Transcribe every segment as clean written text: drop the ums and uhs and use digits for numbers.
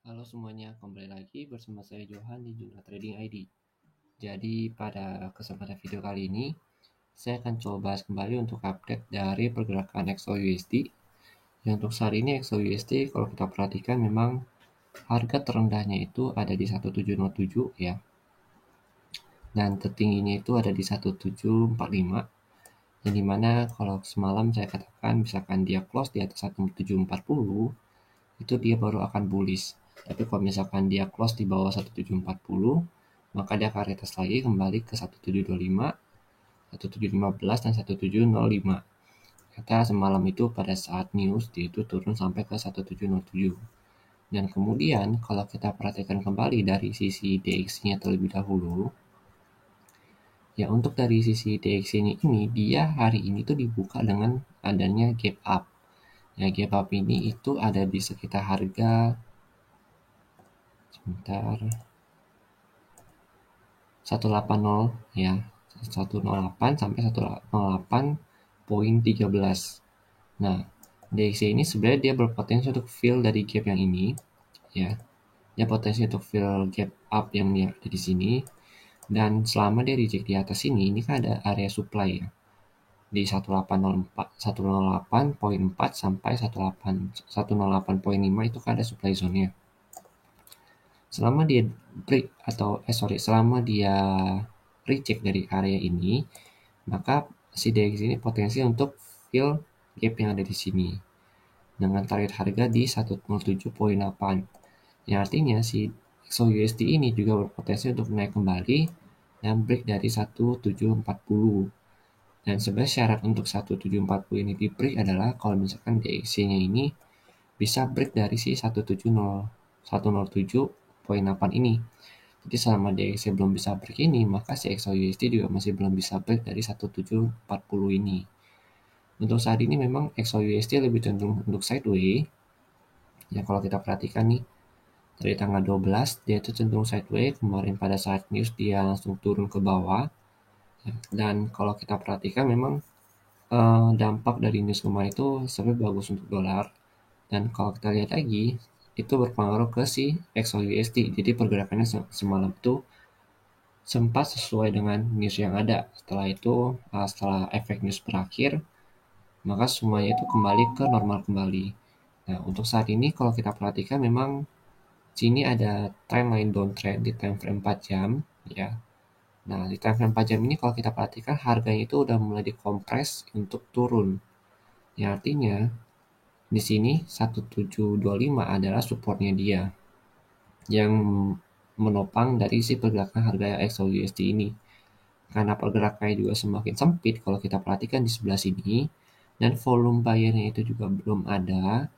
Halo semuanya, kembali lagi bersama saya Johan di Juna Trading ID. Jadi pada kesempatan video kali ini, saya akan coba bahas kembali untuk update dari pergerakan XAUUSD. Yang untuk saat ini XAUUSD kalau kita perhatikan memang harga terendahnya itu ada di 1707 ya. Dan tertingginya itu ada di 1745. Yang dimana kalau semalam saya katakan misalkan dia close di atas 1740, itu dia baru akan bullish. Tapi kalau misalkan dia close di bawah 1740, maka dia akan retest lagi kembali ke 1725, 1715, dan 1705. Kata semalam itu pada saat news dia itu turun sampai ke 1707. Dan kemudian kalau kita perhatikan kembali dari sisi DXY-nya terlebih dahulu, ya untuk dari sisi DXY ini dia hari ini tuh dibuka dengan adanya gap up. Ya gap up ini itu ada di sekitar harga sebentar 180 ya, 108 sampai 108.13. Nah, DXY ini sebenarnya dia berpotensi untuk fill dari gap yang ini ya. Dia potensi untuk fill gap up yang dia ada di sini, dan selama dia reject di atas ini kan ada area supply ya. Di 1804 108.4 sampai 108.5 itu kan ada supply zone-nya. Selama dia break selama dia reject dari area ini, maka si DX ini potensi untuk fill gap yang ada di sini dengan target harga di 107.8. Yang artinya si XAUUSD ini juga berpotensi untuk naik kembali dan break dari 1740. Dan sebenarnya syarat untuk 1740 ini di break adalah kalau misalkan DXY-nya ini bisa break dari si 107.8 ini. Jadi selama DXY belum bisa break ini, maka si XAUUSD juga masih belum bisa break dari 1740 ini. Untuk saat ini memang XAUUSD lebih cenderung untuk sideways. Ya kalau kita perhatikan nih, dari tanggal 12 dia itu cenderung sideways, kemarin pada saat news dia langsung turun ke bawah. Ya, dan kalau kita perhatikan memang dampak dari news kemarin itu sebenarnya bagus untuk dolar. Dan kalau kita lihat lagi, itu berpengaruh ke si XAUUSD. Jadi pergerakannya semalam itu sempat sesuai dengan news yang ada. Setelah itu, setelah efek news berakhir, maka semuanya itu kembali ke normal kembali. Nah, untuk saat ini kalau kita perhatikan memang sini ada trendline downtrend di time frame 4 jam ya. Nah, di time frame 4 jam ini kalau kita perhatikan harganya itu udah mulai dikompres untuk turun. Ya artinya di sini 1725 adalah supportnya dia yang menopang dari si pergerakan harga XAUUSD ini. Karena pergerakannya juga semakin sempit kalau kita perhatikan di sebelah sini, dan volume buyer-nya itu juga belum ada,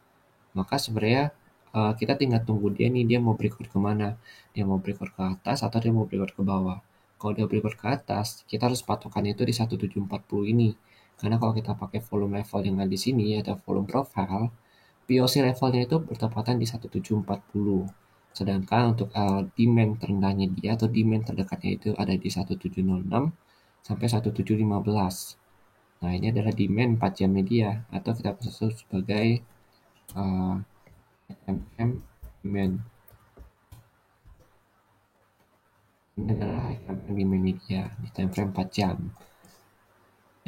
maka sebenarnya kita tinggal tunggu dia nih, dia mau breakout kemana. Dia mau breakout ke atas atau dia mau breakout ke bawah. Kalau dia breakout ke atas, kita harus patokan itu di 1740 ini. Karena kalau kita pakai volume level yang ada di sini atau volume profile, POC levelnya itu bertepatan di 1740. Sedangkan untuk demand terendahnya dia atau demand terdekatnya itu ada di 1706 sampai 1715. Nah, ini adalah demand 4 jamnya dia atau kita bisa sebut sebagai uh, demand. Ini adalah demand dia di time frame 4 jam.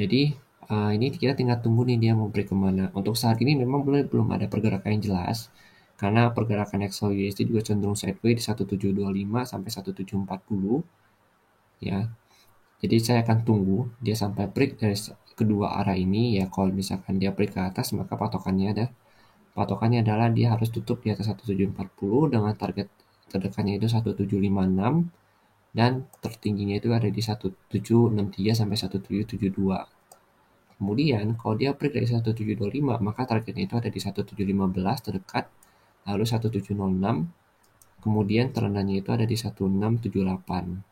Jadi ini kita tinggal tunggu nih dia mau break kemana. Untuk saat ini memang belum ada pergerakan yang jelas, karena pergerakan XAUUSD juga cenderung sideways di 1725 sampai 1740 ya. Jadi saya akan tunggu dia sampai break dari kedua arah ini ya. Kalau misalkan dia break ke atas, maka patokannya adalah dia harus tutup di atas 1740 dengan target terdekatnya itu 1756 dan tertingginya itu ada di 1763 sampai 1772. Kemudian kalau dia break dari 1725, maka targetnya itu ada di 1715 terdekat, lalu 1706, kemudian terendahnya itu ada di 1678.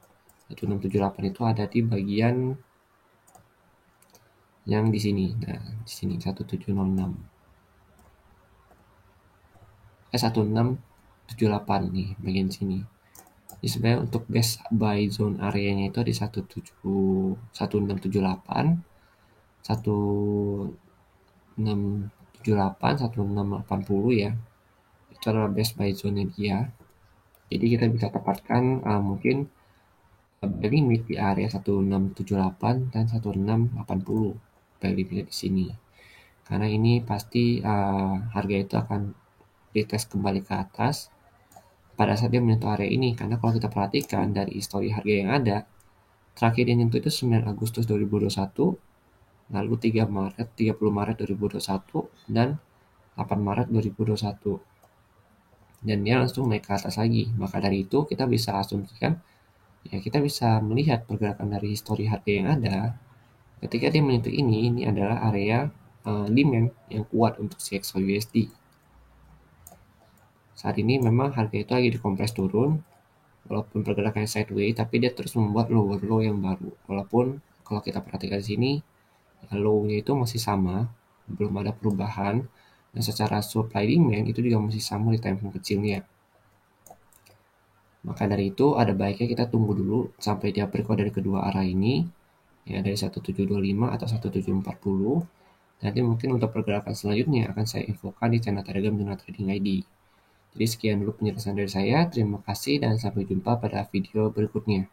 1678 itu ada di bagian yang di sini. Nah, di sini 1706. 1678 nih bagian sini. Jadi sebenarnya untuk base buy zone areanya itu di 1678, 1678, 1680 ya. terbase by zone dia. Jadi kita bisa tempatkan mungkin buy limit di area 1678 dan 1680 buy limit di sini. Karena ini pasti harga itu akan retest kembali ke atas pada saat dia menyentuh area ini. Karena kalau kita perhatikan dari histori harga yang ada, terakhir yang menyentuh itu 9 Agustus 2021, lalu 30 Maret 2021, dan 8 Maret 2021. Dan dia langsung naik ke atas lagi. Maka dari itu kita bisa asumsikan, ya kita bisa melihat pergerakan dari histori harga yang ada. Ketika dia menyentuh ini adalah area demand yang kuat untuk si XAUUSD. Saat ini memang harga itu lagi dikompres turun, walaupun pergerakannya sideways, tapi dia terus membuat lower low yang baru. Walaupun kalau kita perhatikan di sini, low-nya itu masih sama, belum ada perubahan, dan secara supply demand itu juga masih sama di time frame kecilnya. Maka dari itu ada baiknya kita tunggu dulu sampai dia breakout dari kedua arah ini, ya dari 1725 atau 1740. Nanti mungkin untuk pergerakan selanjutnya akan saya infokan di channel Telegram Juna Trading ID. Jadi sekian dulu penjelasan dari saya, terima kasih dan sampai jumpa pada video berikutnya.